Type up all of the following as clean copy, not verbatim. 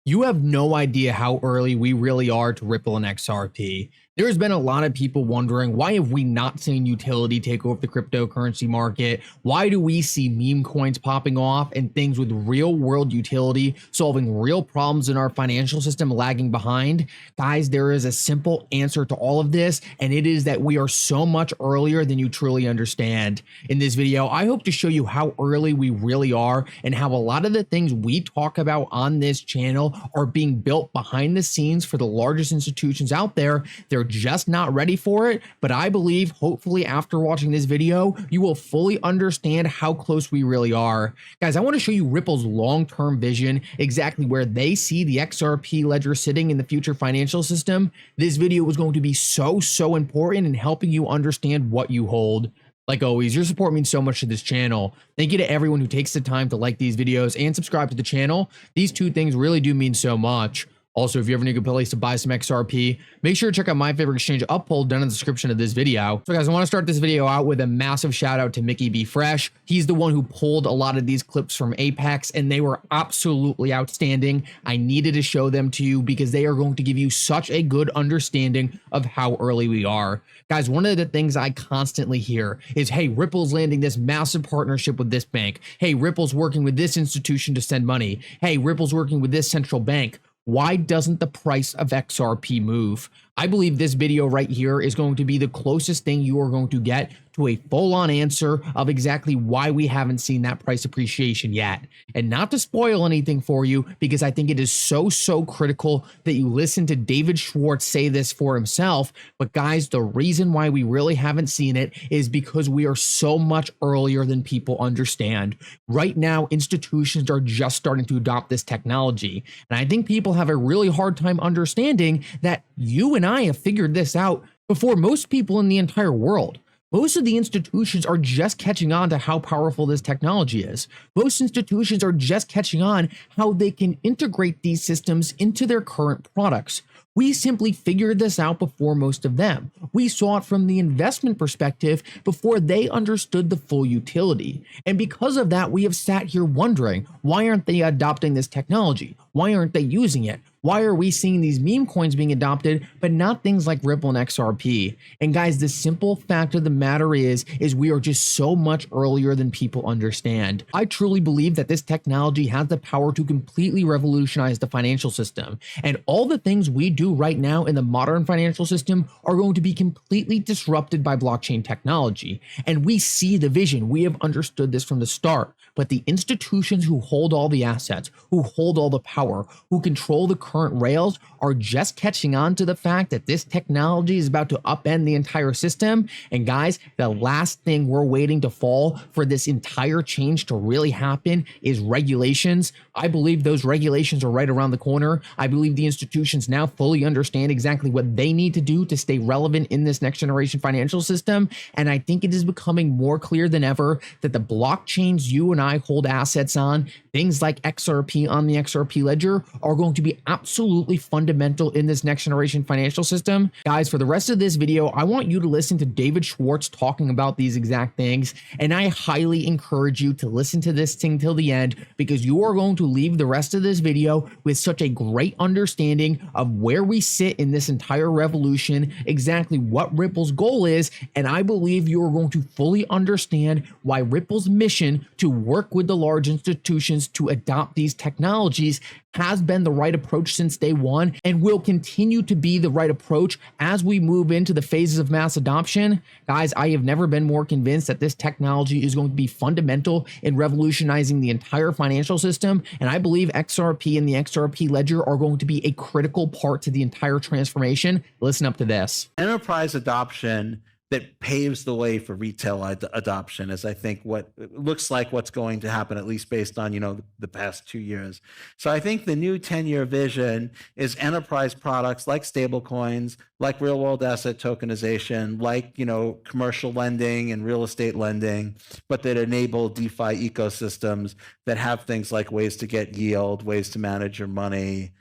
You have no idea how early we really are to Ripple and XRP. There's been a lot of people wondering, why have we not seen utility take over the cryptocurrency market? Why do we see meme coins popping off and things with real world utility solving real problems in our financial system lagging behind? Guys, there is a simple answer to all of this, and it is that we are so much earlier than you truly understand. In this video, I hope to show you how early we really are and how a lot of the things we talk about on this channel are being built behind the scenes for the largest institutions out there. They're just not ready for it, but I believe hopefully after watching this video, you will fully understand how close we really are. Guys, I want to show you Ripple's long-term vision, exactly where they see the XRP ledger sitting in the future financial system. This video is going to be so important in helping you understand what you hold. Like always, your support means so much to this channel. Thank you to everyone who takes the time to like these videos and subscribe to the channel. These two things really do mean so much. Also, if you ever need a good place to buy some XRP, make sure to check out my favorite exchange Uphold down in the description of this video. So guys, I want to start this video out with a massive shout out to Mickey B. Fresh. He's the one who pulled a lot of these clips from Apex, and they were absolutely outstanding. I needed to show them to you because they are going to give you such a good understanding of how early we are. Guys, one of the things I constantly hear is, hey, Ripple's landing this massive partnership with this bank. Hey, Ripple's working with this institution to send money. Hey, Ripple's working with this central bank. Why doesn't the price of XRP move? I believe this video right here is going to be the closest thing you are going to get to a full-on answer of exactly why we haven't seen that price appreciation yet. And not to spoil anything for you, because I think it is so critical that you listen to David Schwartz say this for himself. But guys, the reason why we really haven't seen it is because we are so much earlier than people understand. Right now, institutions are just starting to adopt this technology. And I think people have a really hard time understanding that you and I have figured this out before most people in the entire world. Most of the institutions are just catching on to how powerful this technology is. Most institutions are just catching on how they can integrate these systems into their current products. We simply figured this out before most of them. We saw it from the investment perspective before they understood the full utility. And because of that, we have sat here wondering, why aren't they adopting this technology? Why aren't they using it? Why are we seeing these meme coins being adopted, but not things like Ripple and XRP? And guys, the simple fact of the matter is we are just so much earlier than people understand. I truly believe that this technology has the power to completely revolutionize the financial system. And all the things we do right now in the modern financial system are going to be completely disrupted by blockchain technology. And we see the vision. We have understood this from the start. But the institutions who hold all the assets, who hold all the power, who control the current rails are just catching on to the fact that this technology is about to upend the entire system. And guys, the last thing we're waiting to fall for this entire change to really happen is regulations. I believe those regulations are right around the corner. I believe the institutions now fully understand exactly what they need to do to stay relevant in this next generation financial system. And I think it is becoming more clear than ever that the blockchains you and I hold assets on, things like XRP on the XRP ledger, are going to be absolutely fundamental in this next generation financial system. Guys, for the rest of this video, I want you to listen to David Schwartz talking about these exact things. And I highly encourage you to listen to this thing till the end, because you are going to leave the rest of this video with such a great understanding of where we sit in this entire revolution, exactly what Ripple's goal is. And I believe you are going to fully understand why Ripple's mission to work with the large institutions to adopt these technologies has been the right approach since day one and will continue to be the right approach as we move into the phases of mass adoption. Guys, I have never been more convinced that this technology is going to be fundamental in revolutionizing the entire financial system. And I believe XRP and the XRP ledger are going to be a critical part to the entire transformation. Listen up to this. Enterprise adoption that paves the way for retail adoption is, I think, what looks like what's going to happen, at least based on, the past 2 years. So I think the new 10-year vision is enterprise products like stablecoins, like real world asset tokenization, like, commercial lending and real estate lending, but that enable DeFi ecosystems that have things like ways to get yield, ways to manage your money,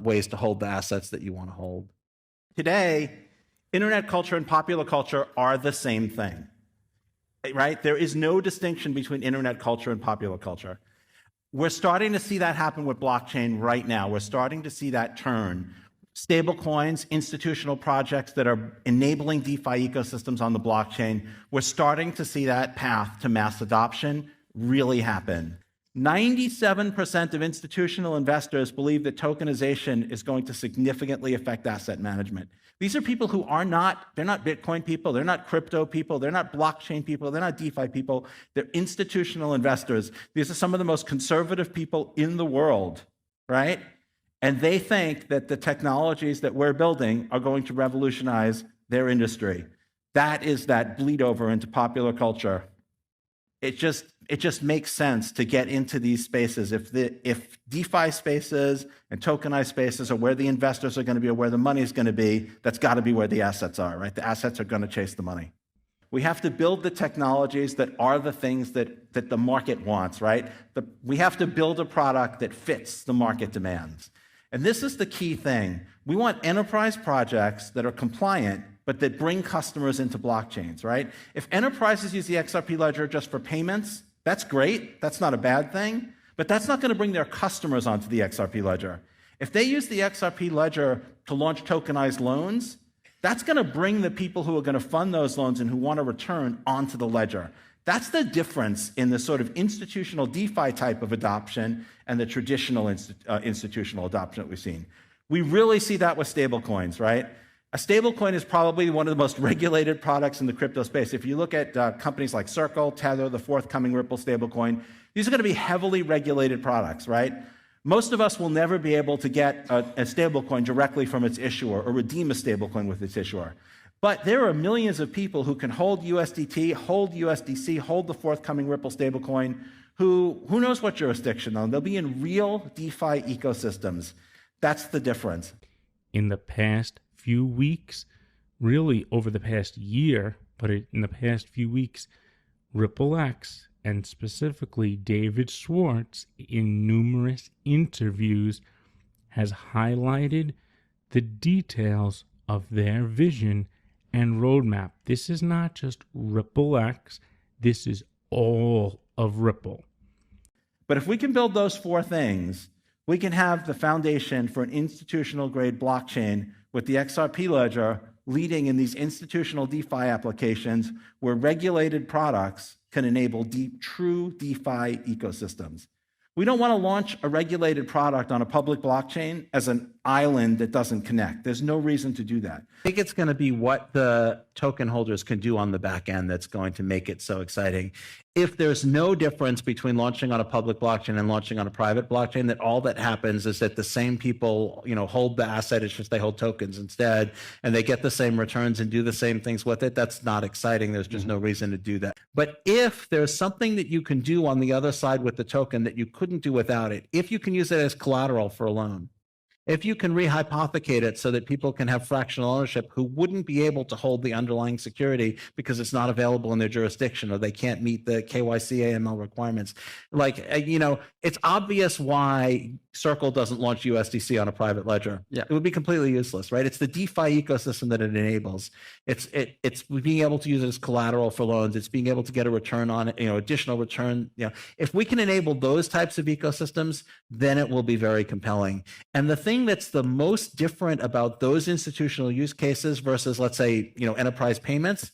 ways to hold the assets that you want to hold. Today, internet culture and popular culture are the same thing, right? There is no distinction between internet culture and popular culture. We're starting to see that happen with blockchain right now. We're starting to see that turn. Stable coins, institutional projects that are enabling DeFi ecosystems on the blockchain, we're starting to see that path to mass adoption really happen. 97% of institutional investors believe that tokenization is going to significantly affect asset management. These are people who they're not Bitcoin people, they're not crypto people, they're not blockchain people, they're not DeFi people, they're institutional investors. These are some of the most conservative people in the world, right? And they think that the technologies that we're building are going to revolutionize their industry. That is that bleed over into popular culture. It just makes sense to get into these spaces. If DeFi spaces and tokenized spaces are where the investors are going to be or where the money is going to be, that's got to be where the assets are, right? The assets are going to chase the money. We have to build the technologies that are the things that the market wants, right? We have to build a product that fits the market demands. And this is the key thing. We want enterprise projects that are compliant, but that bring customers into blockchains, right? If enterprises use the XRP ledger just for payments, that's great. That's not a bad thing. But that's not going to bring their customers onto the XRP ledger. If they use the XRP ledger to launch tokenized loans, that's going to bring the people who are going to fund those loans and who want a return onto the ledger. That's the difference in the sort of institutional DeFi type of adoption and the traditional institutional adoption that we've seen. We really see that with stablecoins, right? A stablecoin is probably one of the most regulated products in the crypto space. If you look at companies like Circle, Tether, the forthcoming Ripple stablecoin, these are going to be heavily regulated products, right? Most of us will never be able to get a stablecoin directly from its issuer or redeem a stablecoin with its issuer. But there are millions of people who can hold USDT, hold USDC, hold the forthcoming Ripple stablecoin, who knows what jurisdiction they'll be in real DeFi ecosystems. That's the difference. In the past few weeks, really over the past year, but in the past few weeks, Ripple X and specifically David Schwartz in numerous interviews has highlighted the details of their vision and roadmap. This is not just Ripple X, this is all of Ripple. But if we can build those four things, we can have the foundation for an institutional grade blockchain with the XRP ledger leading in these institutional DeFi applications where regulated products can enable true DeFi ecosystems. We don't want to launch a regulated product on a public blockchain as an island that doesn't connect. There's no reason to do that. I think it's going to be what the token holders can do on the back end that's going to make it so exciting. If there's no difference between launching on a public blockchain and launching on a private blockchain, that all that happens is that the same people, hold the asset, it's just they hold tokens instead, and they get the same returns and do the same things with it, that's not exciting. There's just no reason to do that. But if there's something that you can do on the other side with the token that you couldn't do without it, if you can use it as collateral for a loan, if you can rehypothecate it so that people can have fractional ownership who wouldn't be able to hold the underlying security because it's not available in their jurisdiction or they can't meet the KYC AML requirements. It's obvious why Circle doesn't launch USDC on a private ledger. Yeah. It would be completely useless, right? It's the DeFi ecosystem that it enables. It's being able to use it as collateral for loans. It's being able to get a return on it, additional return. If we can enable those types of ecosystems, then it will be very compelling. And the thing that's the most different about those institutional use cases versus, let's say, enterprise payments,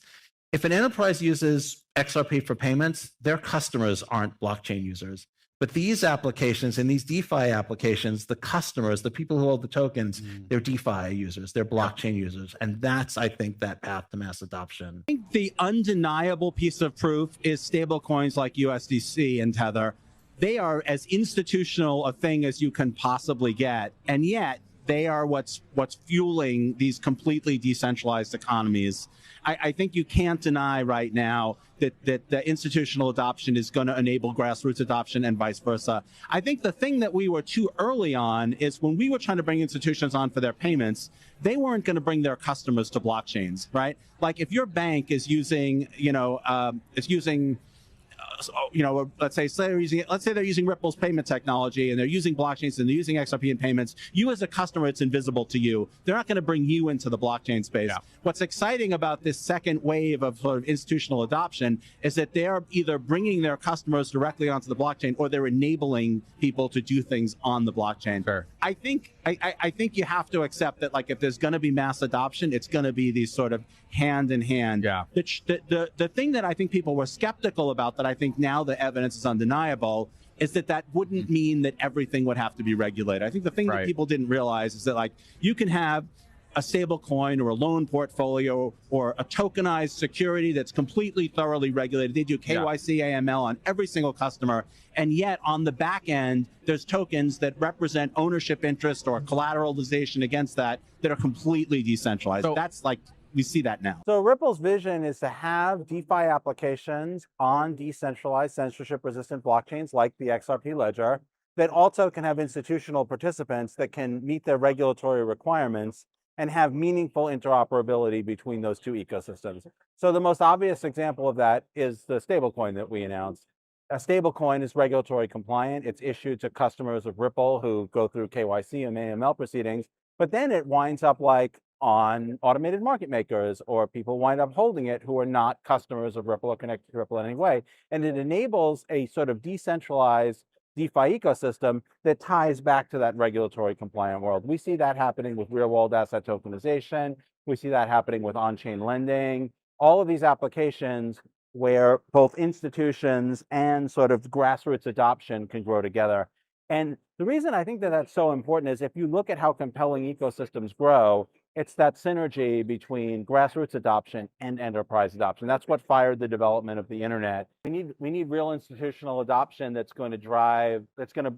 if an enterprise uses XRP for payments, their customers aren't blockchain users. But these applications and these DeFi applications, the customers, the people who hold the tokens, they're DeFi users, they're blockchain users. And that's, I think, that path to mass adoption. I think the undeniable piece of proof is stable coins like USDC and Tether. They are as institutional a thing as you can possibly get. And yet they are what's fueling these completely decentralized economies. I think you can't deny right now that the institutional adoption is going to enable grassroots adoption and vice versa. I think the thing that we were too early on is when we were trying to bring institutions on for their payments, they weren't going to bring their customers to blockchains, right? Like if your bank is using, let's say they're using Ripple's payment technology and they're using blockchains and they're using XRP in payments. You as a customer, it's invisible to you. They're not going to bring you into the blockchain space. Yeah. What's exciting about this second wave of sort of institutional adoption is that they're either bringing their customers directly onto the blockchain or they're enabling people to do things on the blockchain. Sure. I think you have to accept that, like, if there's going to be mass adoption, it's going to be these sort of hand in hand. Yeah. The thing that I think people were skeptical about, that I think now the evidence is undeniable, is that wouldn't mean that everything would have to be regulated. I think the thing that people didn't realize is that, like, you can have a stable coin or a loan portfolio or a tokenized security that's completely thoroughly regulated. They do KYC, AML on every single customer. And yet on the back end, there's tokens that represent ownership interest or collateralization against that are completely decentralized. So that's like, we see that now. So Ripple's vision is to have DeFi applications on decentralized, censorship-resistant blockchains like the XRP ledger that also can have institutional participants that can meet their regulatory requirements and have meaningful interoperability between those two ecosystems. So the most obvious example of that is the stablecoin that we announced. A stablecoin is regulatory compliant. It's issued to customers of Ripple who go through KYC and AML proceedings, but then it winds up like on automated market makers, or people wind up holding it who are not customers of Ripple or connected to Ripple in any way. And it enables a sort of decentralized DeFi ecosystem that ties back to that regulatory compliant world. We see that happening with real world asset tokenization. We see that happening with on-chain lending. All of these applications where both institutions and sort of grassroots adoption can grow together. And the reason I think that that's so important is if you look at how compelling ecosystems grow, it's that synergy between grassroots adoption and enterprise adoption. That's what fired the development of the internet. We need real institutional adoption that's going to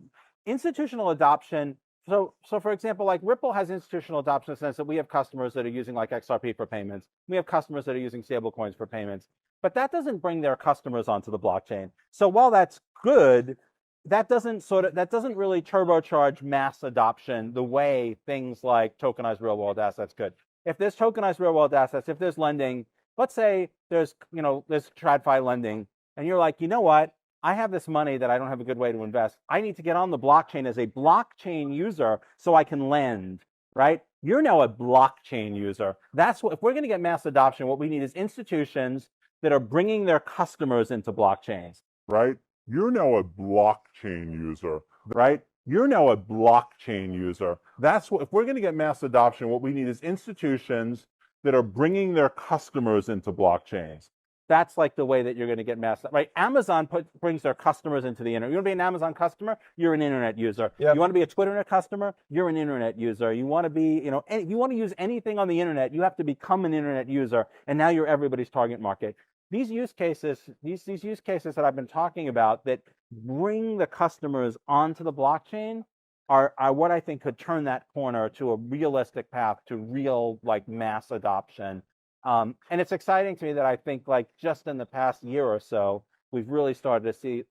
institutional adoption. So for example, like Ripple has institutional adoption in the sense that we have customers that are using like XRP for payments. We have customers that are using stablecoins for payments, but that doesn't bring their customers onto the blockchain. So while that's good, that doesn't really turbocharge mass adoption the way things like tokenized real world assets could. If there's tokenized real world assets, if there's lending, let's say there's TradFi lending, and you're like, you know what? I have this money that I don't have a good way to invest. I need to get on the blockchain as a blockchain user so I can lend, right? You're now a blockchain user. That's what, if we're going to get mass adoption, what we need is institutions that are bringing their customers into blockchains, right? You're now a blockchain user, right? You're now a blockchain user. That's what, if we're going to get mass adoption, what we need is institutions that are bringing their customers into blockchains. That's like the way that you're going to get mass, right? Amazon brings their customers into the internet. You want to be an Amazon customer? You're an internet user. Yep. You want to be a Twitter customer? You're an internet user. You want to be, if you want to use anything on the internet, you have to become an internet user. And now you're everybody's target market. These use cases, these use cases that I've been talking about that bring the customers onto the blockchain are what I think could turn that corner to a realistic path to real like mass adoption. And it's exciting to me that I think like just in the past year or so, we've really started to see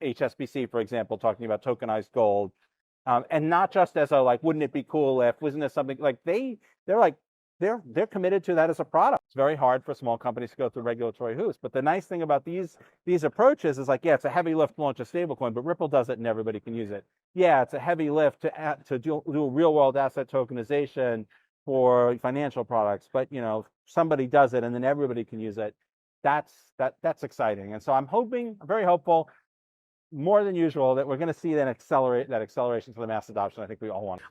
HSBC, for example, talking about tokenized gold. And not just as a like, wouldn't it be cool if, wasn't this something like they're committed to that as a product. It's very hard for small companies to go through regulatory hoops. But the nice thing about these approaches is like, yeah, it's a heavy lift to launch a stablecoin, but Ripple does it and everybody can use it. Yeah, it's a heavy lift to do real world asset tokenization for financial products, but somebody does it and then everybody can use it. That's exciting. And so I'm very hopeful, more than usual, that we're going to see that acceleration to the mass adoption I think we all want.